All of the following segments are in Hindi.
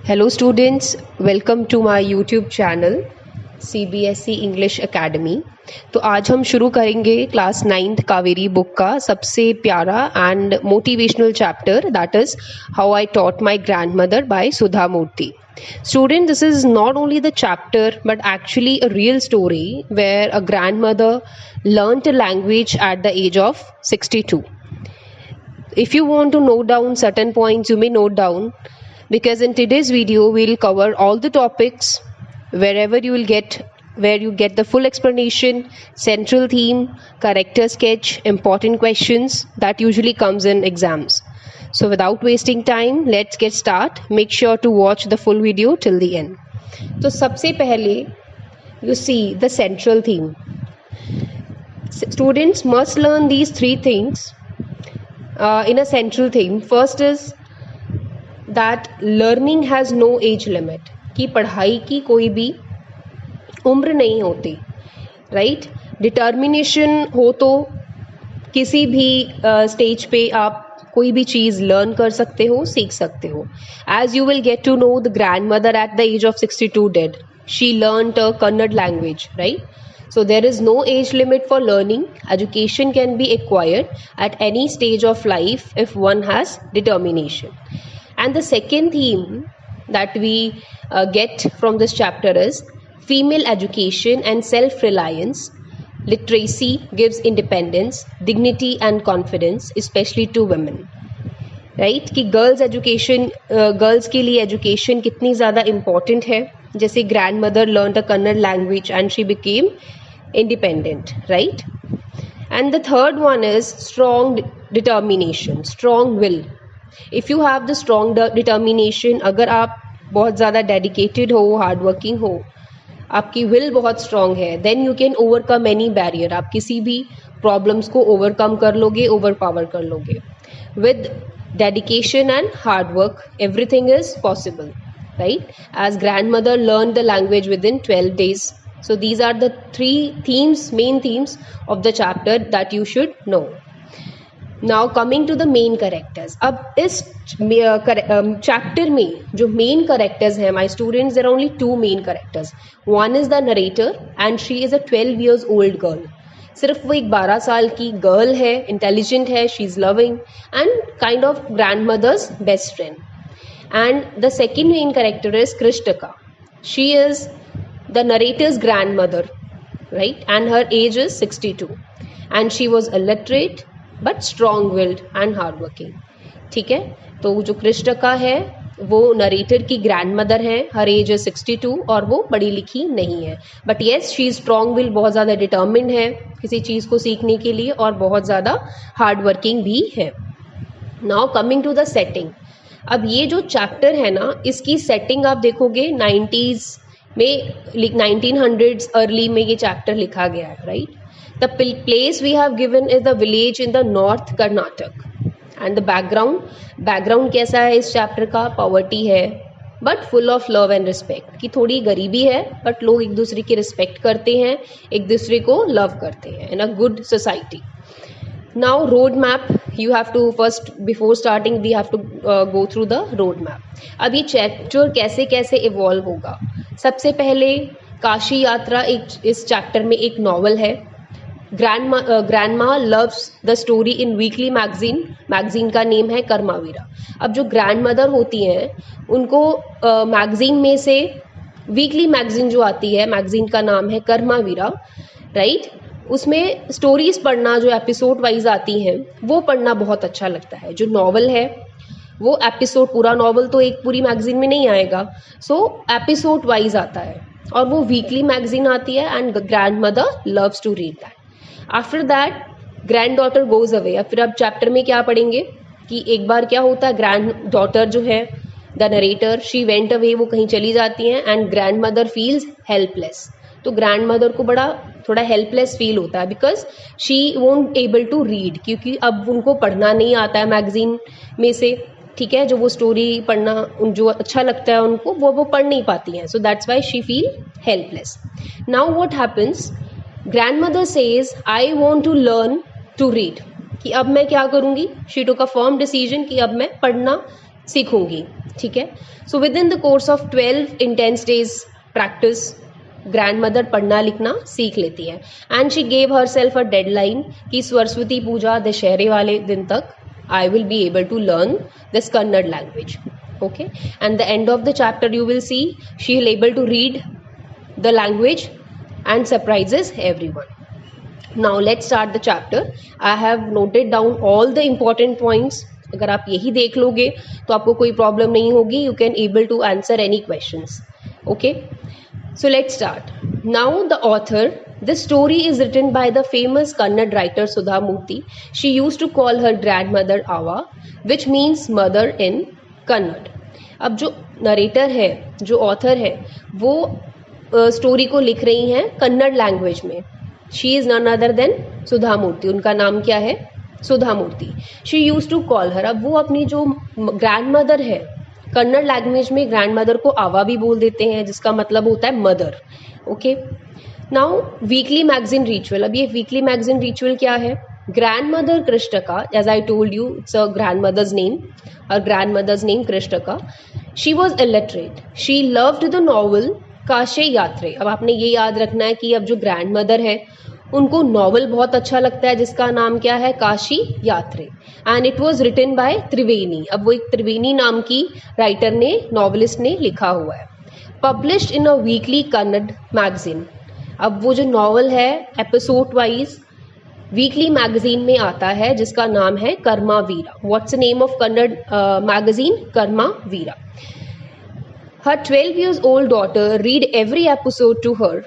Hello students, welcome to my YouTube channel CBSE English Academy। तो आज हम शुरू करेंगे क्लास 9th कावेरी बुक का सबसे प्यारा and motivational chapter that is how I taught my grandmother by Sudha Murthy. Student, this is not only the chapter but actually a real story where a grandmother learnt a language at the age of 62. If you want to note down certain points, you may note down, because in today's video we'll cover all the topics where you get the full explanation, central theme, character sketch, important questions that usually comes in exams. So without wasting time, let's get start. Make sure to watch the full video till the end. तो सबसे पहले you see the central theme. Students must learn these three things in a central theme. First is that learning has no age limit, कि पढ़ाई की कोई भी उम्र नहीं होती, राइट। डिटर्मिनेशन हो तो किसी भी स्टेज पे आप कोई भी चीज़ लर्न कर सकते हो, सीख सकते हो। As you will get to know the grandmother at the age of 62 dead, she learned a Kannada language, right. So there is no age limit for learning. Education can be acquired at any stage of life if one has determination. And the second theme that we get from this chapter is female education and self-reliance. Literacy gives independence, dignity and confidence, especially to women. Right? कि गर्ल्स एजुकेशन, गर्ल्स के लिए एजुकेशन कितनी ज़्यादा इम्पॉर्टेंट है। जैसे grand mother learn a Kannada language and she became independent, right? And the third one is strong determination, strong will. If you have the strong determination, अगर आप बहुत ज़्यादा dedicated हो, hard working हो, आपकी will बहुत strong है, then you can overcome any barrier. आप किसी भी problems को overcome कर लोगे, overpower कर लोगे. With dedication and hard work, everything is possible, right? As grandmother learned the language within 12 days. So these are the three themes, main themes of the chapter that you should know. Now coming to the main characters. अब इस chapter में जो main characters हैं, my students, there are only two main characters. One is the narrator and she is a 12 years old girl. सिर्फ वो एक 12 साल की गर्ल है, intelligent है, she is loving and kind of grandmother's best friend. And the second main character is Krishtaka. She is the narrator's grandmother, right? And her age is 62 and she was illiterate but strong-willed and hardworking. ठीक है, तो जो कृष्टका है वो नरेटर की ग्रैंडमदर है, हर एज है 62 और वो पढ़ी लिखी नहीं है, but yes she strong will, बहुत ज़्यादा डिटर्मिन्ड है किसी चीज़ को सीखने के लिए और बहुत ज़्यादा हार्ड वर्किंग भी है। Now coming to the setting. अब ये जो चैप्टर है ना, इसकी सेटिंग आप देखोगे 90s में, 1900s अर्ली में ये चैप्टर लिखा गया है, right. The place we have given is the village in the north Karnataka and the background कैसा है इस चैप्टर का? पॉवर्टी है but full of love and respect, कि थोड़ी गरीबी है बट लोग एक दूसरे की रिस्पेक्ट करते हैं, एक दूसरे को लव करते हैं in a good society. Now road map, you have to first, before starting we have to go through the road map. अब ये चैप्टर कैसे कैसे इवॉल्व होगा? सबसे पहले काशी यात्रा इस चैप्टर में एक नॉवल है। Grandma loves the story in weekly magazine का नेम है कर्मावीरा। अब जो ग्रैंड मदर होती हैं उनको मैगजीन में से, वीकली मैगजीन जो आती है, मैगजीन का नाम है कर्मावीरा, राइट। उसमें स्टोरीज पढ़ना जो एपिसोड वाइज आती हैं वो पढ़ना बहुत अच्छा लगता है। जो नॉवल है वो एपिसोड, पूरा नॉवल तो एक पूरी मैगजीन में नहीं आएगा, सो एपिसोड वाइज आता है और वो वीकली मैगजीन आती है and grandmother loves to read that. After that granddaughter goes away. अब फिर अब चैप्टर में क्या पढ़ेंगे कि एक बार क्या होता है, ग्रैंड डॉटर जो है the narrator, she went away, वो कहीं चली जाती हैं and grandmother feels helpless. तो ग्रैंड मदर को बड़ा थोड़ा हेल्पलेस फील होता है because she won't able to read, क्योंकि अब उनको पढ़ना नहीं आता है मैगजीन में से, ठीक है। जो वो स्टोरी पढ़ना जो अच्छा लगता है उनको वो पढ़ नहीं पाती हैं, so that's why she feel helpless. Now what happens, grandmother says I want to learn to read, कि अब मैं क्या करूँगी। She took a firm decision कि अब मैं पढ़ना सीखूंगी, ठीक है। So within the course of 12 intense days practice grandmother पढ़ना लिखना सीख लेती है। And she gave herself a deadline कि सरस्वती पूजा दशहरे वाले दिन तक आई will be able to learn this Kannada language, okay, and the end of the chapter you will see she is able to read the language and surprises everyone. Now let's start the chapter. I have noted down all the important points. अगर आप यही देख लोगे तो आपको कोई प्रॉब्लम नहीं होगी, you can able to answer any questions, okay. So let's start. Now the author, this story is written by the famous Kannada writer Sudha Murthy. She used to call her grandmother Ava, which means mother in Kannada. अब जो नरेटर है, जो ऑथर है, वो स्टोरी को लिख रही हैं कन्नड़ लैंग्वेज में। She is none other than Sudha Murthy. उनका नाम क्या है? Sudha Murthy. She use to call her. अब वो अपनी जो ग्रैंड मदर है, कन्नड़ लैंग्वेज में ग्रैंड मदर को आवा भी बोल देते हैं, जिसका मतलब होता है mother, okay. Now weekly magazine ritual. अब ये वीकली मैगजीन रिचुअल क्या है? Grandmother Krishtaka, as I told you, it's a grandmother's name. Her grandmother's name Krishtaka. She was illiterate. She loved the novel Kashi यात्रे। अब आपने ये याद रखना है कि अब जो ग्रैंडमदर है उनको नॉवल बहुत अच्छा लगता है, जिसका नाम क्या है? Kashi Yatre. And it was written by Triveni. अब वो एक त्रिवेणी नाम की राइटर ने, नॉवलिस्ट ने लिखा हुआ है। Published in a weekly Kannada magazine. अब वो जो नॉवल है एपिसोड वाइज वीकली मैगजीन में आता है, जिसका नाम है Karmaveera. What's the name of Kannada magazine? Karmaveera. Her 12 years old daughter read every episode to her.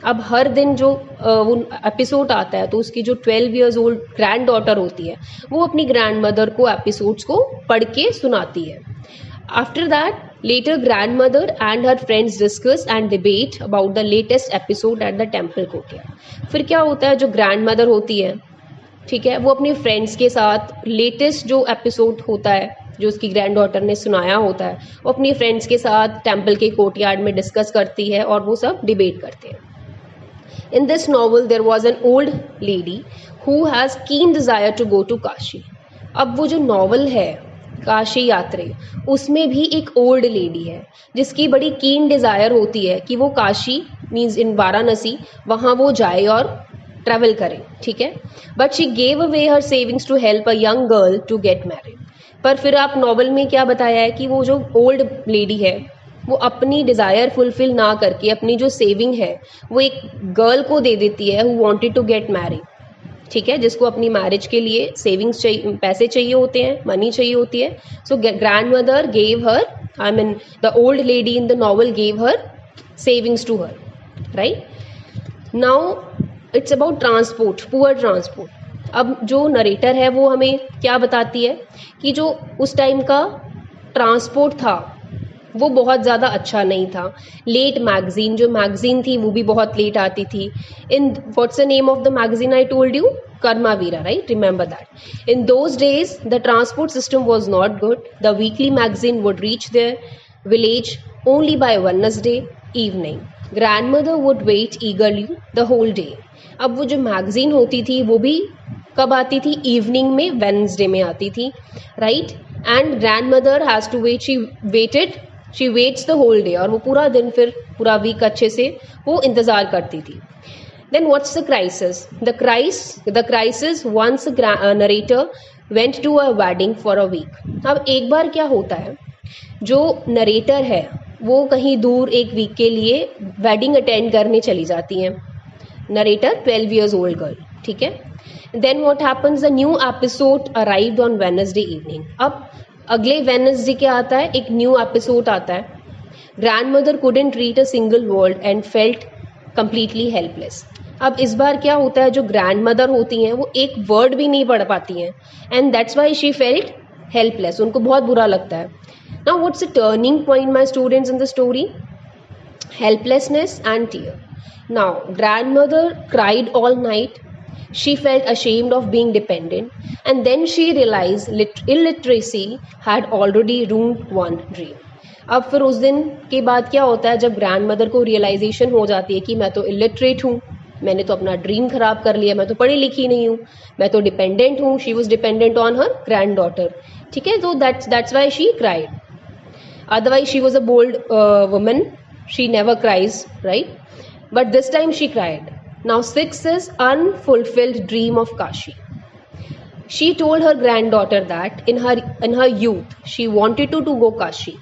अब हर दिन जो वो एपिसोड आता है तो उसकी जो 12 years old ग्रैंड डॉटर होती है वो अपनी ग्रैंड मदर को एपिसोड्स को पढ़ के सुनाती है। After that later grandmother and her friends discuss and debate about the latest episode at the temple courtyard। फिर क्या होता है, जो grandmother होती है, ठीक है, वो अपनी फ्रेंड्स के साथ लेटेस्ट जो एपिसोड होता है जो उसकी ग्रैंड डॉटर ने सुनाया होता है वो अपनी फ्रेंड्स के साथ टेम्पल के कोर्टयार्ड में डिस्कस करती है और वो सब डिबेट करते हैं। In this novel there was an old lady who has keen desire to go to Kashi. अब वो जो नॉवल है काशी यात्रे, उसमें भी एक ओल्ड लेडी है जिसकी बड़ी कीन डिज़ायर होती है कि वो काशी मीन्स इन वाराणसी वहाँ वो जाए और ट्रैवल करें, ठीक है। But she gave away her savings to help a young girl to get married. पर फिर आप नॉवल में क्या बताया है कि वो जो ओल्ड लेडी है वो अपनी डिज़ायर फुलफिल ना करके अपनी जो सेविंग है वो एक गर्ल को दे देती है who wanted to get married, ठीक है, जिसको अपनी मैरिज के लिए सेविंग्स चाहिए, पैसे चाहिए होते हैं, मनी चाहिए होती है। So grandmother gave her, I mean the old lady in the novel gave her savings to her, right. Now it's about transport, poor transport. अब जो नरेटर है वो हमें क्या बताती है कि जो उस टाइम का ट्रांसपोर्ट था वो बहुत ज़्यादा अच्छा नहीं था। लेट मैगजीन, जो मैगजीन थी वो भी बहुत लेट आती थी। In what's the name of the magazine I told you? Karmaveera, right, remember that. In those days the transport system was not good. The weekly magazine would reach their village only by Wednesday evening. Grandmother would wait eagerly the whole day. अब वो जो मैगजीन होती थी वो भी कब आती थी? इवनिंग में, वेडनेसडे में आती थी, right. And grandmother has to wait, she waits the whole day, और वो पूरा दिन, फिर पूरा वीक अच्छे से वो इंतज़ार करती थी। Then what's the crisis? The crisis once narrator went to a wedding for a week. अब एक बार क्या होता है, जो नरेटर है वो कहीं दूर एक वीक के लिए वेडिंग अटेंड करने चली जाती हैं। नरेटर 12 years old गर्ल, ठीक है। Then what happens? The new episode arrived on Wednesday evening. अब अगले वेडनेसडे क्या आता है? एक न्यू एपिसोड आता है। Grandmother couldn't read a single word and felt completely helpless. अब इस बार क्या होता है, जो ग्रैंडमदर होती हैं वो एक वर्ड भी नहीं पढ़ पाती हैं, and that's why she felt helpless. उनको बहुत बुरा लगता है। Now what's the turning point my students in the story? Helplessness and tear. Now, grandmother cried all night. She felt ashamed of being dependent, and then she realized illiteracy had already ruined one dream. अब फिर उस दिन के बाद क्या होता है, जब ग्रैंड मदर को रियलाइजेशन हो जाती है कि मैं तो इलिटरेट हूँ, मैंने तो अपना ड्रीम खराब कर लिया, मैं तो पढ़ी लिखी नहीं हूँ, मैं तो डिपेंडेंट हूँ। She was dependent on her grand daughter, ठीक है। तो that's why she cried. Otherwise, she was a bold woman. She never cries, right? But this time she cried. Now 6 is unfulfilled dream of Kashi. She told her granddaughter that in her youth she wanted to go Kashi.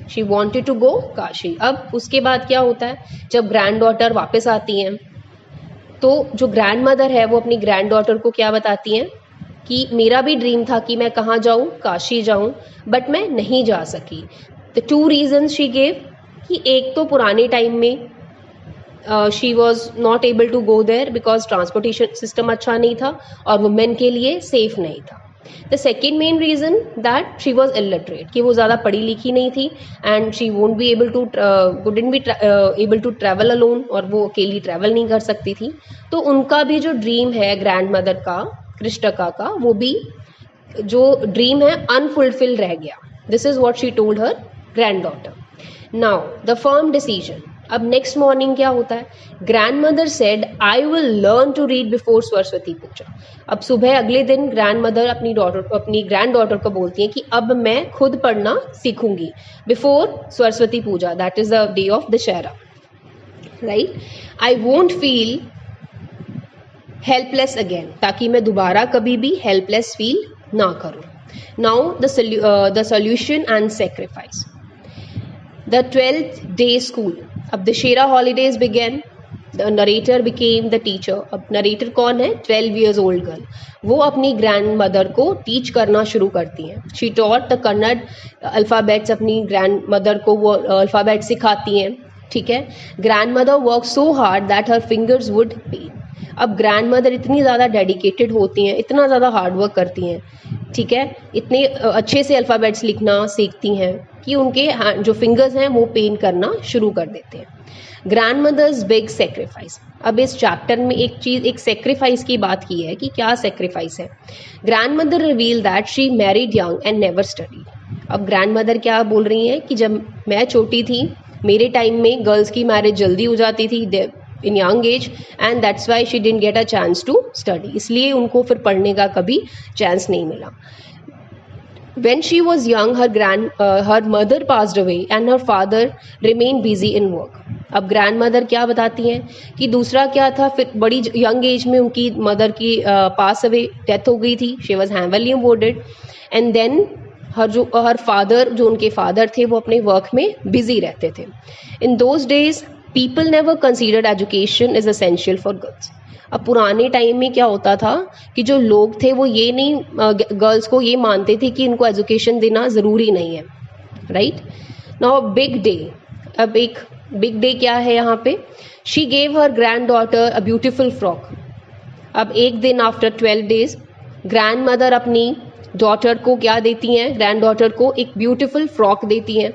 She wanted to go Kashi. अब उसके बाद क्या होता है, जब ग्रैंड डॉटर वापस आती हैं तो जो ग्रैंड मदर है वो अपनी ग्रैंड डॉटर को क्या बताती हैं कि मेरा भी ड्रीम था कि मैं कहाँ जाऊँ, काशी जाऊँ, बट मैं नहीं जा सकी. द 2 रीजन्स शी गेव कि एक तो पुराने टाइम में she was not able to go there because transportation system अच्छा नहीं था और वुमेन के लिए सेफ नहीं था. The second main reason that she was illiterate, कि वो ज़्यादा पढ़ी लिखी नहीं थी and she won't be able to wouldn't be able to travel alone, और वो अकेली ट्रैवल नहीं कर सकती थी. तो उनका भी जो ड्रीम है ग्रैंड मदर का, कृष्णका का, वो भी जो ड्रीम है अनफुलफिल्ड रह गया. This is what she told her granddaughter. Now the firm decision. अब नेक्स्ट मॉर्निंग क्या होता है, grandmother said I will learn to read before Saraswati Puja. अब सुबह अगले दिन ग्रैंड मदर अपनी ग्रैंड डॉटर को बोलती है कि अब मैं खुद पढ़ना सीखूंगी before Saraswati Puja, that is the day of Dussehra, right. I won't feel helpless again, ताकि मैं दोबारा कभी भी हेल्पलेस फील ना करूं. Now the solution and sacrifice. The 12th day school. अब Dussehra holidays begin. The narrator became the teacher. अब नरेटर कौन है, 12 years old गर्ल. वो अपनी ग्रैंड मदर को टीच करना शुरू करती हैं. She taught the Kannada alphabets. अपनी ग्रैंड मदर को वो अल्फ़ाबेट सिखाती हैं, ठीक है. Grandmother work so hard that her fingers would pain. अब ग्रैंड मदर इतनी ज़्यादा डेडिकेटेड होती हैं, इतना ज़्यादा हार्ड वर्क करती हैं, ठीक है, इतने अच्छे से अल्फ़ाबेट्स लिखना सीखती हैं कि उनके जो फिंगर्स हैं वो पेन करना शुरू कर देते हैं. Grandmother's big sacrifice. अब इस चैप्टर में एक सेक्रीफाइस की बात की है कि क्या सेक्रीफाइस है. Grand mother reveal that she married young and never study. अब ग्रैंड मदर क्या बोल रही हैं कि जब मैं छोटी थी, मेरे टाइम में गर्ल्स की मैरिज जल्दी हो जाती थी in young age, and that's why she didn't get a chance to study. इसलिए उनको फिर पढ़ने का कभी चांस नहीं मिला. When she was young, her mother passed away and her father remained busy in work. अब ग्रैंड मदर क्या बताती हैं कि दूसरा क्या था, फिर बड़ी यंग एज में उनकी मदर की पास अवे डेथ हो गई थी. She was heavily awarded and then her father, जो उनके फादर थे, वो अपने वर्क में बिजी रहते थे. इन those days people never considered education is essential for girls. अब पुराने टाइम में क्या होता था कि जो लोग थे वो ये नहीं, गर्ल्स को ये मानते थे कि इनको एजुकेशन देना ज़रूरी नहीं है, राइट. Now big day. अब एक बिग डे क्या है यहाँ पे, she gave her grand daughter a beautiful frock. अब एक दिन आफ्टर 12 days ग्रैंड मदर अपनी डॉटर को क्या देती हैं, ग्रैंड डॉटर को एक ब्यूटिफुल फ्रॉक देती हैं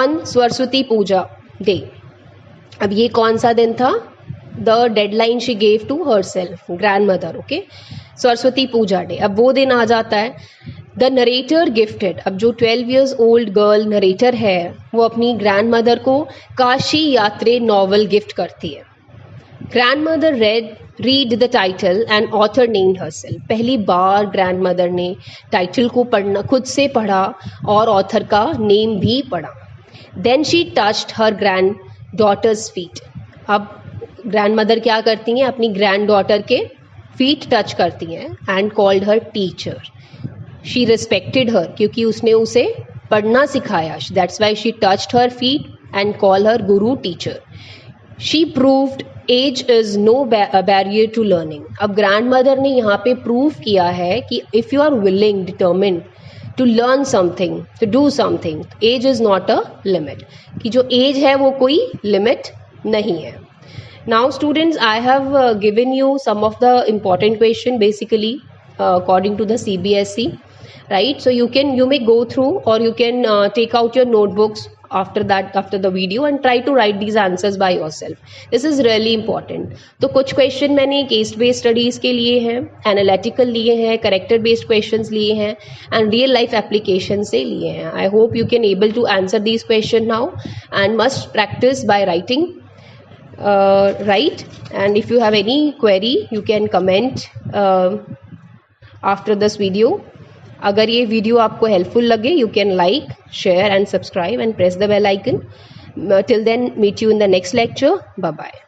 ऑन सरस्वती पूजा डे. अब ये कौन सा दिन था, the deadline she gave to herself, grandmother, okay, Saraswati Puja day. अब वो दिन आ जाता है. The narrator gifted. अब जो 12 years old गर्ल नरेटर है वो अपनी ग्रैंड मदर को काशी यात्रे नॉवल गिफ्ट करती है. Grand mother read the title and author named herself. पहली बार ग्रैंड मदर ने टाइटल को पढ़ना, खुद से पढ़ा और ऑथर का नेम भी पढ़ा. Then she touched her granddaughter's feet. अब ग्रैंड मदर क्या करती हैं, अपनी ग्रैंड डॉटर के फीट टच करती हैं and called her teacher. She respected her, क्योंकि उसने उसे पढ़ना सिखाया. That's why she touched her feet and call her guru teacher. She proved age is no barrier to learning. अब ग्रैंड मदर ने यहाँ पे प्रूव किया है कि if you are willing, determined to learn something, to do something, age is not a limit, कि जो एज है वो कोई लिमिट नहीं है. Now students, I have given you some of the important question basically according to the CBSE, right? So you may go through, or you can take out your notebooks after the video and try to write these answers by yourself. This is really important. तो कुछ question मैंने case based studies के लिए हैं, analytical लिए हैं, character based questions लिए हैं and real life application से लिए हैं. I hope you can able to answer these question now and must practice by writing. Right, and if you have any query you can comment after this video. अगर ये वीडियो आपको हेल्पफुल लगे, you can like, share and subscribe and press the bell icon. Till then, meet you in the next lecture. Bye bye.